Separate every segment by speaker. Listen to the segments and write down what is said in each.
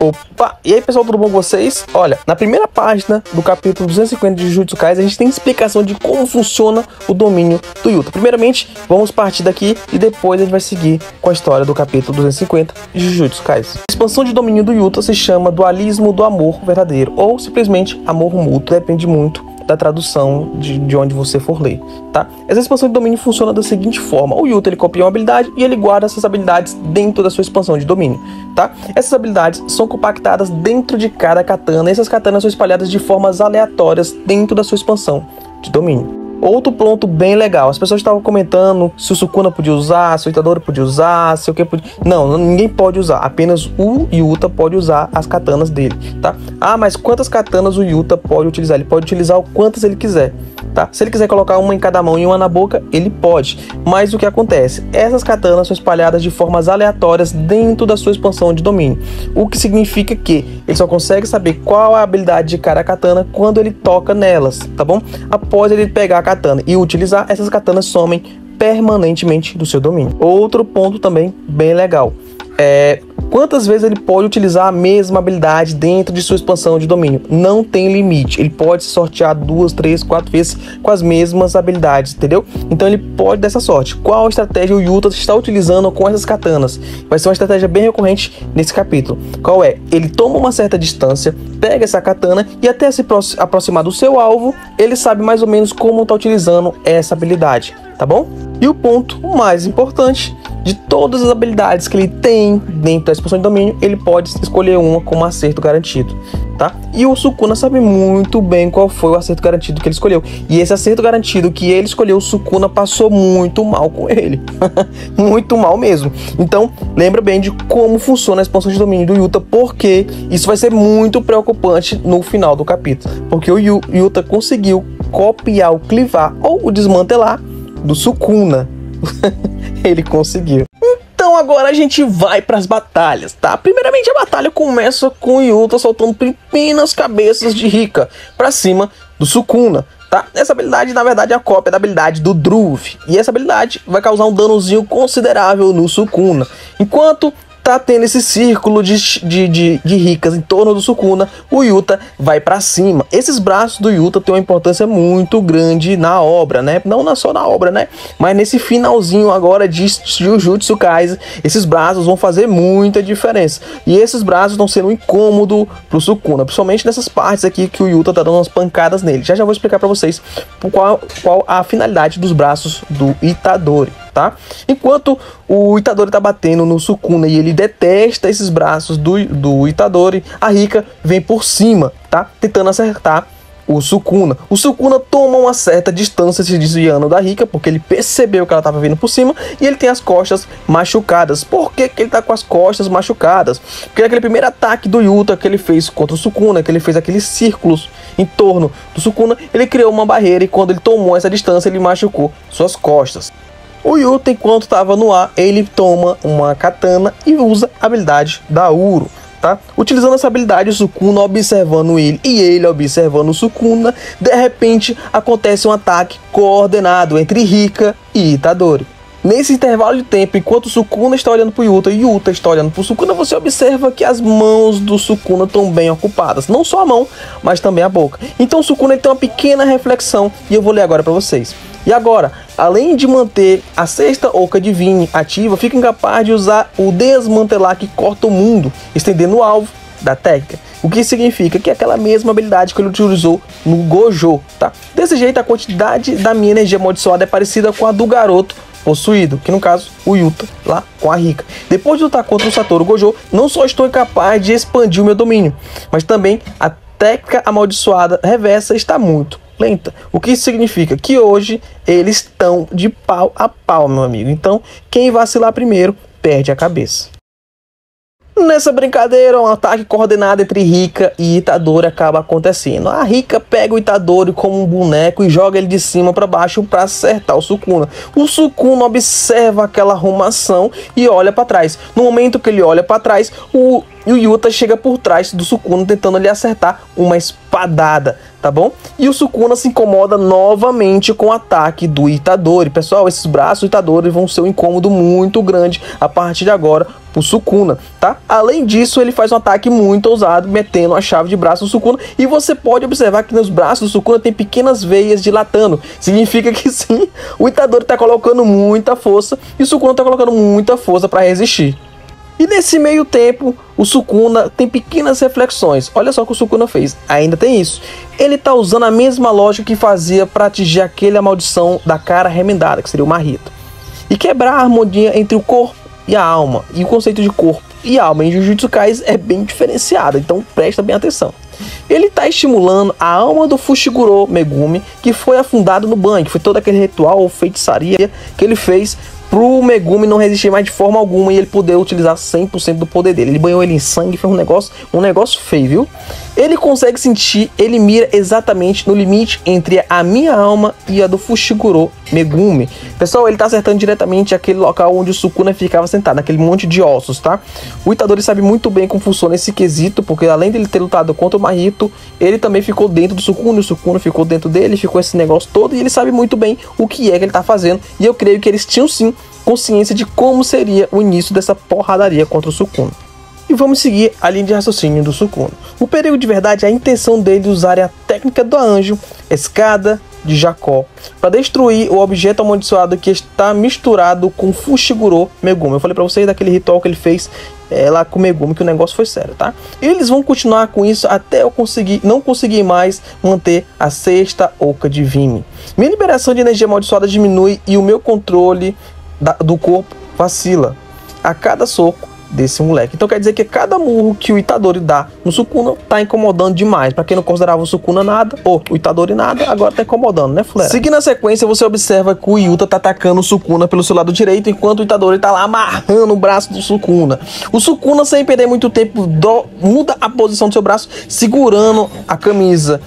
Speaker 1: Opa! E aí, pessoal, tudo bom com vocês? Olha, na primeira página do capítulo 250 de Jujutsu Kaisen, a gente tem explicação de como funciona o domínio do Yuta. Primeiramente, vamos partir daqui e depois a gente vai seguir com a história do capítulo 250 de Jujutsu Kaisen. A expansão de domínio do Yuta se chama dualismo do amor verdadeiro, ou simplesmente amor mútuo, depende muito da tradução de onde você for ler, tá? Essa expansão de domínio funciona da seguinte forma: o Yuta, ele copia uma habilidade e ele guarda essas habilidades dentro da sua expansão de domínio, tá? Essas habilidades são compactadas dentro de cada katana e essas katanas são espalhadas de formas aleatórias dentro da sua expansão de domínio. Outro ponto bem legal, as pessoas estavam comentando se o Sukuna podia usar, se o Itadori podia usar, se o que podia... Não, ninguém pode usar, apenas o Yuta pode usar as katanas dele, tá? Ah, mas quantas katanas o Yuta pode utilizar? Ele pode utilizar o quantas ele quiser, tá? Se ele quiser colocar uma em cada mão e uma na boca, ele pode. Mas o que acontece? Essas katanas são espalhadas de formas aleatórias dentro da sua expansão de domínio, o que significa que ele só consegue saber qual é a habilidade de cada katana quando ele toca nelas, tá bom? Após ele pegar a katana e utilizar, essas katanas somem permanentemente do seu domínio. Outro ponto também bem legal é quantas vezes ele pode utilizar a mesma habilidade dentro de sua expansão de domínio. Não tem limite, ele pode sortear 2, 3, 4 vezes com as mesmas habilidades, entendeu? Então ele pode dessa sorte. Qual estratégia o Yuta está utilizando com essas katanas? Vai ser uma estratégia bem recorrente nesse capítulo. Qual é? Ele toma uma certa distância, pega essa katana e até se aproximar do seu alvo, ele sabe mais ou menos como está utilizando essa habilidade, tá bom? E o ponto mais importante: de todas as habilidades que ele tem dentro da expansão de domínio, ele pode escolher uma como acerto garantido, tá? E o Sukuna sabe muito bem qual foi o acerto garantido que ele escolheu. E esse acerto garantido que ele escolheu, o Sukuna passou muito mal com ele. Muito mal mesmo. Então, lembra bem de como funciona a expansão de domínio do Yuta, porque isso vai ser muito preocupante no final do capítulo. Porque o Yuta conseguiu copiar o clivar ou o desmantelar do Sukuna. Ele conseguiu. Então agora a gente vai para as batalhas, tá? Primeiramente a batalha começa com o Yuta soltando pequenas cabeças de Rika para cima do Sukuna, tá? Essa habilidade na verdade é a cópia da habilidade do Druv, e essa habilidade vai causar um danozinho considerável no Sukuna. Enquanto tá tendo esse círculo de Rikas em torno do Sukuna, o Yuta vai pra cima. Esses braços do Yuta têm uma importância muito grande na obra, né? Não só na obra, né? Mas nesse finalzinho agora de Jujutsu Kaisen, esses braços vão fazer muita diferença. E esses braços estão sendo um incômodo pro Sukuna, principalmente nessas partes aqui que o Yuta tá dando umas pancadas nele. Já vou explicar pra vocês qual a finalidade dos braços do Itadori, tá? Enquanto o Itadori tá batendo no Sukuna e ele detesta esses braços do Itadori, a Rika vem por cima, tá? Tentando acertar o Sukuna. O Sukuna toma uma certa distância se desviando da Rika, porque ele percebeu que ela estava vindo por cima e ele tem as costas machucadas. Por que ele tá com as costas machucadas? Porque naquele primeiro ataque do Yuta que ele fez contra o Sukuna, que ele fez aqueles círculos em torno do Sukuna, ele criou uma barreira e quando ele tomou essa distância, ele machucou suas costas. O Yuta, enquanto estava no ar, ele toma uma katana e usa a habilidade da Uro, tá? Utilizando essa habilidade, o Sukuna observando ele e ele observando o Sukuna, de repente acontece um ataque coordenado entre Rika e Itadori. Nesse intervalo de tempo, enquanto o Sukuna está olhando para o Yuta e o Yuta está olhando para o Sukuna, você observa que as mãos do Sukuna estão bem ocupadas. Não só a mão, mas também a boca. Então o Sukuna tem uma pequena reflexão e eu vou ler agora para vocês. E agora, além de manter a sexta Oka Divine ativa, fica incapaz de usar o desmantelar que corta o mundo, estendendo o alvo da técnica. O que significa que é aquela mesma habilidade que ele utilizou no Gojo, tá? Desse jeito, a quantidade da minha energia amaldiçoada é parecida com a do garoto possuído, que no caso, o Yuta, lá com a Rika. Depois de lutar contra o Satoru Gojo, não só estou incapaz de expandir o meu domínio, mas também a técnica amaldiçoada reversa está muito lenta. O que isso significa? Que hoje eles estão de pau a pau, meu amigo. Então, quem vacilar primeiro, perde a cabeça. Nessa brincadeira, um ataque coordenado entre Rika e Itadori acaba acontecendo. A Rika pega o Itadori como um boneco e joga ele de cima para baixo para acertar o Sukuna. O Sukuna observa aquela arrumação e olha para trás. No momento que ele olha para trás, o Yuta chega por trás do Sukuna tentando lhe acertar uma espadada, tá bom? E o Sukuna se incomoda novamente com o ataque do Itadori. Pessoal, esses braços do Itadori vão ser um incômodo muito grande a partir de agora pro Sukuna, tá? Além disso, ele faz um ataque muito ousado, metendo a chave de braço no Sukuna, e você pode observar que nos braços do Sukuna tem pequenas veias dilatando. Significa que sim, o Itadori tá colocando muita força, e o Sukuna tá colocando muita força para resistir. E nesse meio tempo, o Sukuna tem pequenas reflexões. Olha só o que o Sukuna fez. Ainda tem isso. Ele tá usando a mesma lógica que fazia para atingir aquela maldição da cara remendada, que seria o Mahito, e quebrar a harmonia entre o corpo e a alma. E o conceito de corpo e alma em Jujutsu Kaisen é bem diferenciado, então presta bem atenção. Ele está estimulando a alma do Fushiguro Megumi, que foi afundado no banho, que foi todo aquele ritual ou feitiçaria que ele fez pro Megumi não resistir mais de forma alguma e ele poder utilizar 100% do poder dele. Ele banhou ele em sangue, foi um negócio feio, viu? Ele consegue sentir, ele mira exatamente no limite entre a minha alma e a do Fushiguro Megumi. Pessoal, ele tá acertando diretamente aquele local onde o Sukuna ficava sentado, naquele monte de ossos, tá? O Itadori sabe muito bem como funciona esse quesito, porque além dele ter lutado contra o Mahito, ele também ficou dentro do Sukuna, e o Sukuna ficou dentro dele, ficou esse negócio todo, e ele sabe muito bem o que é que ele tá fazendo, e eu creio que eles tinham sim consciência de como seria o início dessa porradaria contra o Sukuna. E vamos seguir a linha de raciocínio do Sukuna. O perigo de verdade é a intenção dele de usar a técnica do anjo, escada de Jacó, para destruir o objeto amaldiçoado que está misturado com Fushiguro Megumi. Eu falei para vocês daquele ritual que ele fez lá com o Megumi, que o negócio foi sério, tá? Eles vão continuar com isso até eu não conseguir mais manter a sexta Oca de Vime. Minha liberação de energia amaldiçoada diminui e o meu controle do corpo vacila a cada soco desse moleque. Então quer dizer que cada murro que o Itadori dá no Sukuna tá incomodando demais. Pra quem não considerava o Sukuna nada, ou o Itadori nada, agora tá incomodando, né, Flera? Seguindo a sequência, você observa que o Yuta tá atacando o Sukuna pelo seu lado direito, enquanto o Itadori tá lá amarrando o braço do Sukuna. O Sukuna, sem perder muito tempo, muda a posição do seu braço, segurando a camisa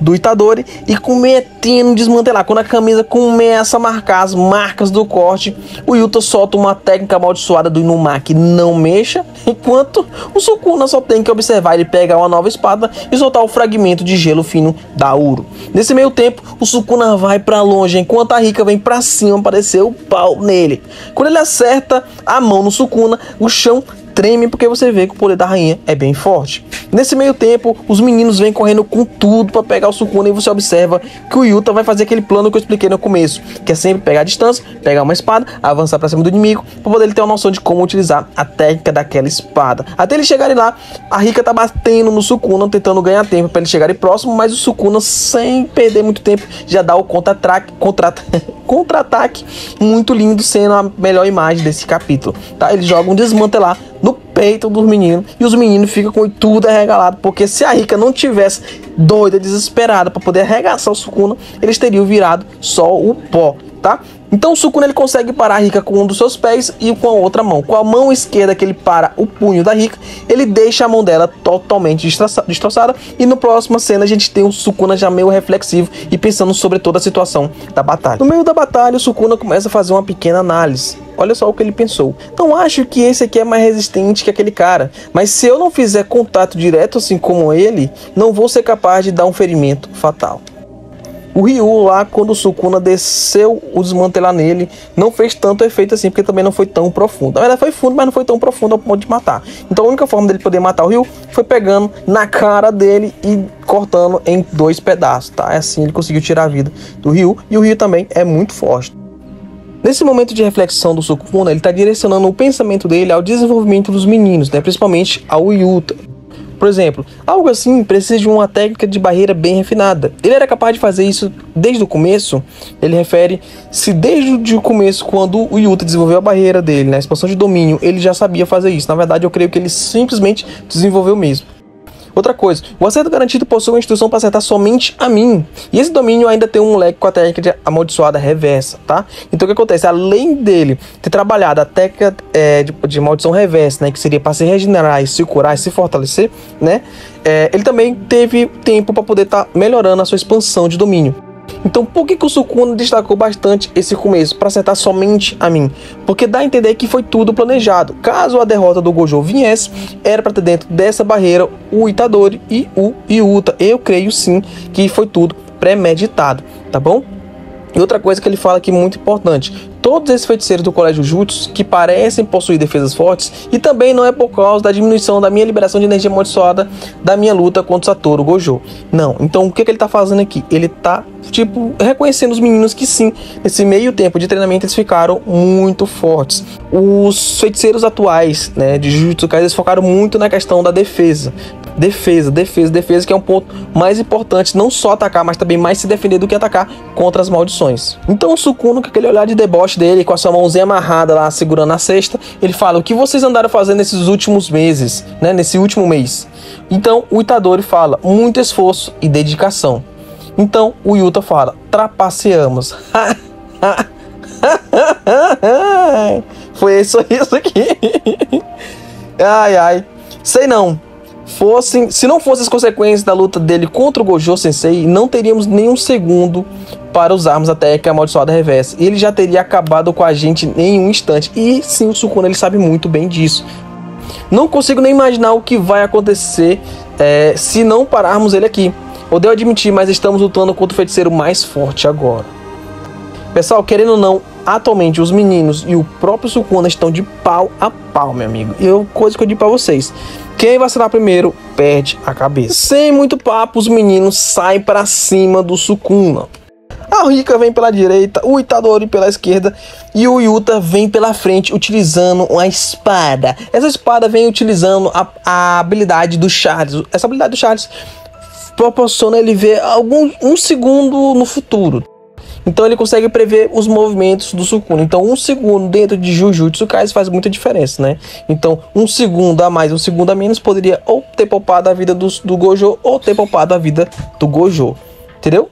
Speaker 1: do Itadori e cometendo desmantelar. Quando a camisa começa a marcar as marcas do corte, o Yuta solta uma técnica amaldiçoada do Inumaki, não mexa, enquanto o Sukuna só tem que observar ele pegar uma nova espada e soltar o fragmento de gelo fino da Uro. Nesse meio tempo, o Sukuna vai pra longe, enquanto a Rika vem pra cima para descer o pau nele. Quando ele acerta a mão no Sukuna, o chão treme, porque você vê que o poder da rainha é bem forte. Nesse meio tempo, os meninos vêm correndo com tudo para pegar o Sukuna, e você observa que o Yuta vai fazer aquele plano que eu expliquei no começo, que é sempre pegar a distância, pegar uma espada, avançar para cima do inimigo, para poder ele ter uma noção de como utilizar a técnica daquela espada. Até eles chegarem lá, a Rika tá batendo no Sukuna, tentando ganhar tempo para eles chegarem próximo, mas o Sukuna, sem perder muito tempo, já dá o contra-ataque muito lindo, sendo a melhor imagem desse capítulo, tá? Eles jogam desmantelar no peito dos meninos, e os meninos ficam com tudo arregalado, porque se a Rika não tivesse doida, desesperada para poder arregaçar o Sukuna, eles teriam virado só o pó, tá? Então o Sukuna, ele consegue parar a Rika com um dos seus pés e com a outra mão. Com a mão esquerda que ele para o punho da Rika, ele deixa a mão dela totalmente destroçada, e na próxima cena a gente tem o Sukuna já meio reflexivo e pensando sobre toda a situação da batalha. No meio da batalha, o Sukuna começa a fazer uma pequena análise. Olha só o que ele pensou. Não acho que esse aqui é mais resistente que aquele cara, mas se eu não fizer contato direto assim como ele, não vou ser capaz de dar um ferimento fatal. O Ryu lá, quando o Sukuna desceu o desmantelar nele, não fez tanto efeito assim, porque também não foi tão profundo. Na verdade foi fundo, mas não foi tão profundo ao ponto de matar. Então a única forma dele poder matar o Ryu foi pegando na cara dele e cortando em 2 pedaços, tá? Assim ele conseguiu tirar a vida do Ryu, e o Ryu também é muito forte. Nesse momento de reflexão do Sukuna, ele está direcionando o pensamento dele ao desenvolvimento dos meninos, né? Principalmente ao Yuta. Por exemplo, algo assim precisa de uma técnica de barreira bem refinada. Ele era capaz de fazer isso desde o começo. Ele refere-se desde o começo, quando o Yuta desenvolveu a barreira dele, na expansão de domínio, ele já sabia fazer isso. Na verdade, eu creio que ele simplesmente desenvolveu mesmo. Outra coisa, o acerto garantido possui uma instrução para acertar somente a mim. E esse domínio ainda tem um moleque com a técnica de amaldiçoada reversa, tá? Então o que acontece? Além dele ter trabalhado a técnica de maldição reversa, né? Que seria para se regenerar, e se curar e se fortalecer, né? Ele também teve tempo para poder estar melhorando a sua expansão de domínio. Então por que o Sukuna destacou bastante esse começo? Para acertar somente a mim. Porque dá a entender que foi tudo planejado. Caso a derrota do Gojo viesse, era para ter dentro dessa barreira o Itadori e o Yuta. Eu creio sim que foi tudo premeditado, tá bom? E outra coisa que ele fala aqui muito importante: todos esses feiticeiros do Colégio Jutsu que parecem possuir defesas fortes, e também não é por causa da diminuição da minha liberação de energia amaldiçoada da minha luta contra o Satoru Gojo. Não, então o que ele tá fazendo aqui? Ele tá, tipo, reconhecendo os meninos que sim, nesse meio tempo de treinamento eles ficaram muito fortes. Os feiticeiros atuais, né, de Jujutsu Kaisen, eles focaram muito na questão da defesa, que é um ponto mais importante, não só atacar, mas também mais se defender do que atacar contra as maldições. Então o Sukuna, com aquele olhar de deboche dele, com a sua mãozinha amarrada lá, segurando a cesta, ele fala: o que vocês andaram fazendo nesses últimos meses, né, nesse último mês? Então o Itadori fala: muito esforço e dedicação. Então o Yuta fala: trapaceamos. Foi isso aqui. Ai, sei não. Se não fossem as consequências da luta dele contra o Gojo Sensei, não teríamos nenhum segundo para usarmos a técnica amaldiçoada reversa. Ele já teria acabado com a gente em um instante. E sim, o Sukuna, ele sabe muito bem disso. Não consigo nem imaginar o que vai acontecer se não pararmos ele aqui. Odeio admitir, mas estamos lutando contra o feiticeiro mais forte agora. Pessoal, querendo ou não, atualmente os meninos e o próprio Sukuna estão de pau a pau, meu amigo. Coisa que eu digo pra vocês: quem vacilar primeiro, perde a cabeça. Sem muito papo, os meninos saem pra cima do Sukuna. A Rika vem pela direita, o Itadori pela esquerda e o Yuta vem pela frente utilizando uma espada. Essa espada vem utilizando a habilidade do Charles. Essa habilidade do Charles proporciona ele ver um segundo no futuro. Então ele consegue prever os movimentos do Sukuna. Então 1 segundo dentro de Jujutsu Kaisen faz muita diferença, né? Então 1 segundo a mais, 1 segundo a menos poderia ou ter poupado a vida do Gojo ou ter poupado a vida do Gojo. Entendeu?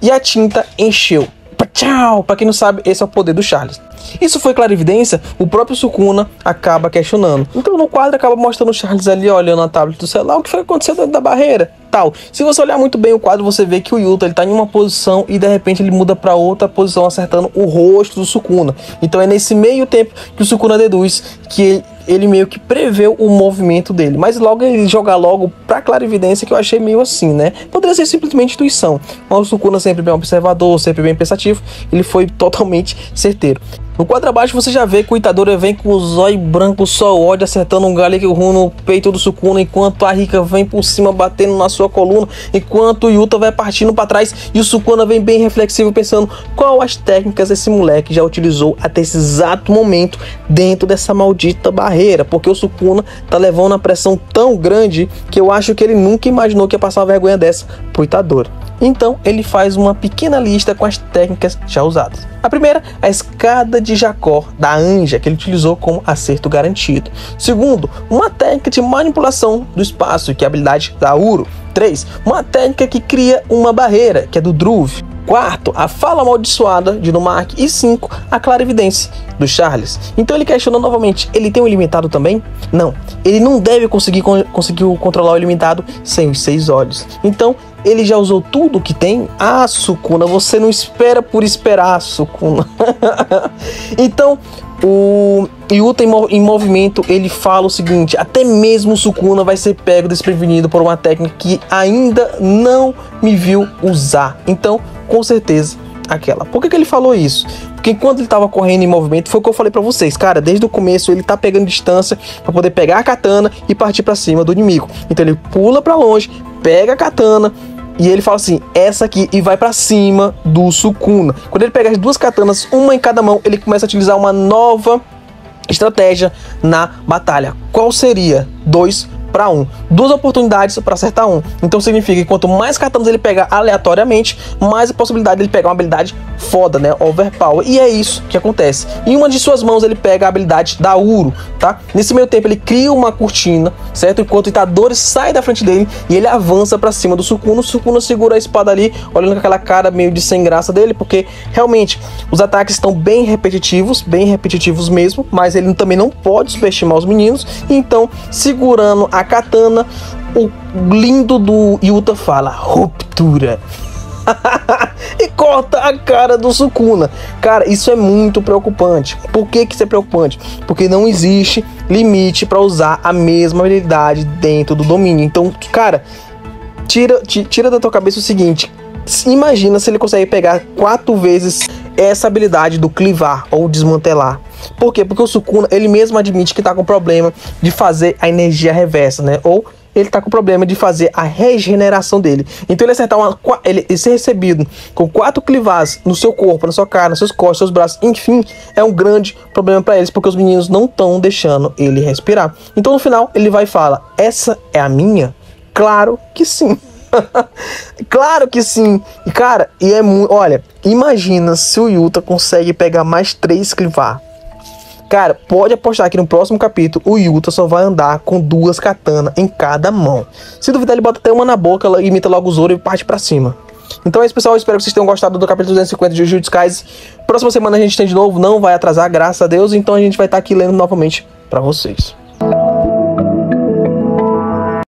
Speaker 1: E a tinta encheu. Tchau! Pra quem não sabe, esse é o poder do Charles. Isso foi clarividência? O próprio Sukuna acaba questionando. Então no quadro acaba mostrando o Charles ali olhando a tablet do celular. O que foi acontecer dentro da barreira? Tal. Se você olhar muito bem o quadro, você vê que o Yuta ele tá em uma posição e de repente ele muda para outra posição, acertando o rosto do Sukuna. Então é nesse meio tempo que o Sukuna deduz que ele meio que preveu o movimento dele. Mas logo ele joga logo pra clarividência, que eu achei meio assim, né? Poderia ser simplesmente intuição. Mas o Sukuna, sempre bem observador, sempre bem pensativo, ele foi totalmente certeiro. No quadro abaixo você já vê que o Itadori vem com o zóio branco, só ódio, acertando um Galekyu no peito do Sukuna, enquanto a Rika vem por cima, batendo na sua coluna, enquanto o Yuta vai partindo para trás e o Sukuna vem bem reflexivo, pensando qual as técnicas esse moleque já utilizou até esse exato momento dentro dessa maldita barreira, porque o Sukuna tá levando uma pressão tão grande que eu acho que ele nunca imaginou que ia passar uma vergonha dessa pro Itadori. Então ele faz uma pequena lista com as técnicas já usadas. A primeira, a escada de Jacó da Anja, que ele utilizou como acerto garantido. Segundo, uma técnica de manipulação do espaço, que é a habilidade da Uro. 3, uma técnica que cria uma barreira, que é do Druve. 4, a fala amaldiçoada de Numark. E 5, a clarividência do Charles. Então ele questionou novamente: ele tem um ilimitado também? Não, ele não deve conseguir controlar o ilimitado sem os 6 olhos. Então ele já usou tudo que tem? Ah, Sukuna, você não espera por esperar, Sukuna. Então o Yuta em movimento, ele fala o seguinte: até mesmo o Sukuna vai ser pego desprevenido por uma técnica que ainda não me viu usar. Então, com certeza, aquela. Por que ele falou isso? Porque enquanto ele estava correndo em movimento, foi o que eu falei pra vocês, cara, desde o começo ele tá pegando distância para poder pegar a katana e partir para cima do inimigo. Então ele pula para longe, pega a katana e ele fala assim: essa aqui, e vai pra cima do Sukuna. Quando ele pega as duas katanas, uma em cada mão, ele começa a utilizar uma nova estratégia na batalha. Qual seria? 2 para 1. 2 oportunidades para acertar 1. Então significa que quanto mais katanas ele pegar aleatoriamente, mais a possibilidade dele pegar uma habilidade foda, né? Overpower. E é isso que acontece. Em uma de suas mãos ele pega a habilidade da Uro, tá? Nesse meio tempo ele cria uma cortina, certo? Enquanto o Itadori sai da frente dele e ele avança para cima do Sukuna. O Sukuna segura a espada ali, olhando com aquela cara meio de sem graça dele, porque realmente os ataques estão bem repetitivos mesmo, mas ele também não pode subestimar os meninos. Então, segurando a katana, o lindo do Yuta fala: ruptura. E corta a cara do Sukuna. Cara, isso é muito preocupante. Por que isso é preocupante? Porque não existe limite para usar a mesma habilidade dentro do domínio. Então, cara, tira da tua cabeça o seguinte: Imagina se ele consegue pegar 4 vezes essa habilidade do clivar ou desmantelar. Por quê? Porque o Sukuna, ele mesmo admite que tá com problema de fazer a energia reversa, né? Ou ele tá com problema de fazer a regeneração dele. Então ele acertar ele ser recebido com 4 clivares no seu corpo, na sua cara, nos seus costas, seus braços, enfim, é um grande problema para eles, porque os meninos não estão deixando ele respirar. Então no final ele vai e fala: essa é a minha? Claro que sim. Claro que sim. E cara, e é muito. Olha, imagina se o Yuta consegue pegar mais 3 clivar. Cara, pode apostar que no próximo capítulo o Yuta só vai andar com 2 katanas em cada mão. Se duvidar, ele bota até uma na boca, imita logo o Zoro e parte pra cima. Então é isso, pessoal. Eu espero que vocês tenham gostado do capítulo 250 de Jujutsu Kaisen. Próxima semana a gente tem de novo, não vai atrasar, graças a Deus. Então a gente vai estar aqui lendo novamente pra vocês.